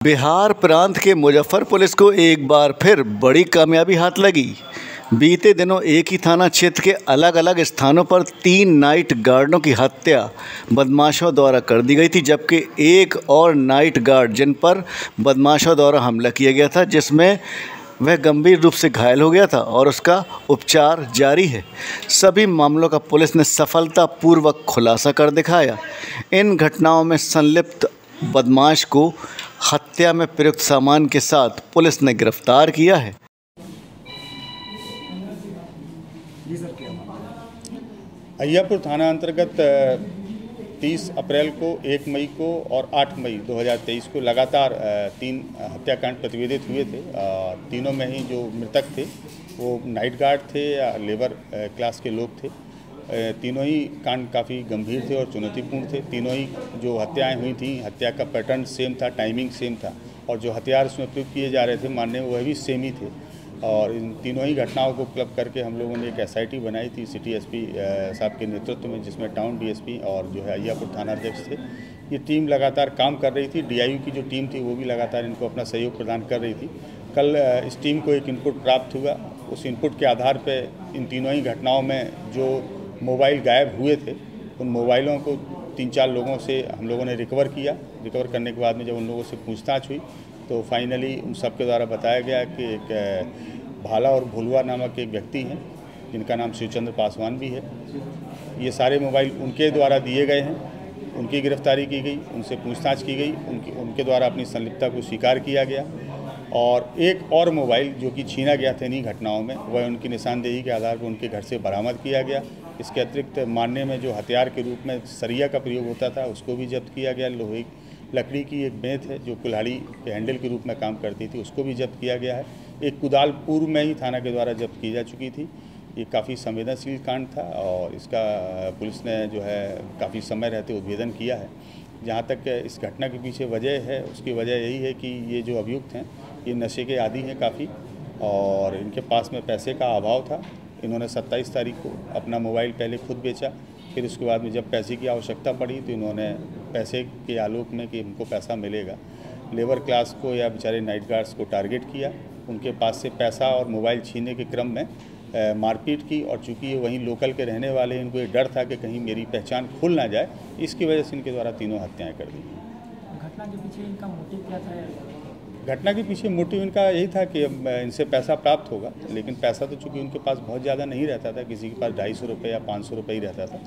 बिहार प्रांत के मुजफ्फर पुलिस को एक बार फिर बड़ी कामयाबी हाथ लगी। बीते दिनों एक ही थाना क्षेत्र के अलग अलग स्थानों पर 3 नाइट गार्डों की हत्या बदमाशों द्वारा कर दी गई थी, जबकि एक और नाइट गार्ड जिन पर बदमाशों द्वारा हमला किया गया था, जिसमें वह गंभीर रूप से घायल हो गया था और उसका उपचार जारी है। सभी मामलों का पुलिस ने सफलतापूर्वक खुलासा कर दिखाया। इन घटनाओं में संलिप्त बदमाश को हत्या में प्रयुक्त सामान के साथ पुलिस ने गिरफ्तार किया है। अय्यापुर थाना अंतर्गत 30 अप्रैल को, 1 मई को और 8 मई 2023 को लगातार 3 हत्याकांड प्रतिवेदित हुए थे। तीनों में ही जो मृतक थे वो नाइट गार्ड थे या लेबर क्लास के लोग थे। तीनों ही कांड काफ़ी गंभीर थे और चुनौतीपूर्ण थे। तीनों ही जो हत्याएं हुई थी, हत्या का पैटर्न सेम था, टाइमिंग सेम था और जो हथियार उसमें प्रयोग किए जा रहे थे मानने वह भी सेम ही थे। और इन तीनों ही घटनाओं को क्लब करके हम लोगों ने एक SIT बनाई थी सिटी SP साहब के नेतृत्व में, जिसमें टाउन DSP और जो है अय्यापुर थाना अध्यक्ष थे। ये टीम लगातार काम कर रही थी। DIU की जो टीम थी वो भी लगातार इनको अपना सहयोग प्रदान कर रही थी। कल इस टीम को एक इनपुट प्राप्त हुआ। उस इनपुट के आधार पर इन तीनों ही घटनाओं में जो मोबाइल गायब हुए थे, उन मोबाइलों को 3-4 लोगों से हम लोगों ने रिकवर किया। रिकवर करने के बाद में जब उन लोगों से पूछताछ हुई तो फाइनली उन सब के द्वारा बताया गया कि एक भाला और भुलवा नामक एक व्यक्ति हैं, जिनका नाम शिवचंद्र पासवान भी है। ये सारे मोबाइल उनके द्वारा दिए गए हैं, उनकी गिरफ्तारी की गई, उनसे पूछताछ की गई, उनके द्वारा अपनी संलिप्तता को स्वीकार किया गया। और एक और मोबाइल जो कि छीना गया था इन्हीं घटनाओं में, वह उनकी निशानदेही के आधार पर उनके घर से बरामद किया गया। इसके अतिरिक्त मारने में जो हथियार के रूप में सरिया का प्रयोग होता था उसको भी जब्त किया गया। लोहे लकड़ी की एक बेंत है जो कुल्हाड़ी के हैंडल के रूप में काम करती थी, उसको भी जब्त किया गया है। एक कुदाल पूर्व में ही थाना के द्वारा जब्त की जा चुकी थी। ये काफ़ी संवेदनशील कांड था और इसका पुलिस ने जो है काफ़ी समय रहते उद्भेदन किया है। जहाँ तक इस घटना के पीछे वजह है, उसकी वजह यही है कि ये जो अभियुक्त हैं ये नशे के आदी हैं काफ़ी, और इनके पास में पैसे का अभाव था। इन्होंने 27 तारीख को अपना मोबाइल पहले खुद बेचा, फिर उसके बाद में जब पैसे की आवश्यकता पड़ी तो इन्होंने पैसे के आलोक में कि हमको पैसा मिलेगा, लेबर क्लास को या बेचारे नाइट गार्ड्स को टारगेट किया। उनके पास से पैसा और मोबाइल छीनने के क्रम में मारपीट की, और चूँकि ये वहीं लोकल के रहने वाले, इनको ये डर था कि कहीं मेरी पहचान खुल ना जाए, इसकी वजह से इनके द्वारा तीनों हत्याएँ कर दी। घटना के पीछे इनका मोटिव क्या था? घटना के पीछे मोटिव इनका यही था कि इनसे पैसा प्राप्त होगा, लेकिन पैसा तो चूँकि उनके पास बहुत ज़्यादा नहीं रहता था, किसी के पास 250 रुपये या 500 रुपये ही रहता था।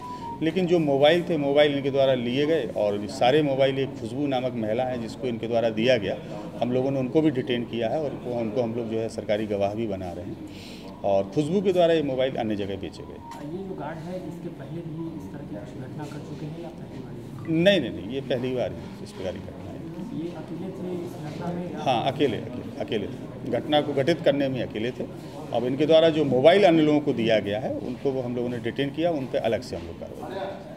लेकिन जो मोबाइल थे, मोबाइल इनके द्वारा लिए गए और सारे मोबाइल एक खुशबू नामक महिला है जिसको इनके द्वारा दिया गया। हम लोगों ने उनको भी डिटेन किया है और उनको हम लोग जो है सरकारी गवाह भी बना रहे हैं, और खुशबू के द्वारा ये मोबाइल अन्य जगह बेचे गए। ये जो गार्ड है इसके पहले भी इस तरह की घटना कर चुके हैं या पहली बार? नहीं, ये पहली बार इस प्रकार की घटना है। ये अकेले थे इस घटना में? हाँ, अकेले थे। घटना को घटित करने में अकेले थे। अब इनके द्वारा जो मोबाइल अन्य लोगों को दिया गया है उनको वो हम लोगों ने डिटेन किया, उन पर अलग से हम लोग कार्रवाई।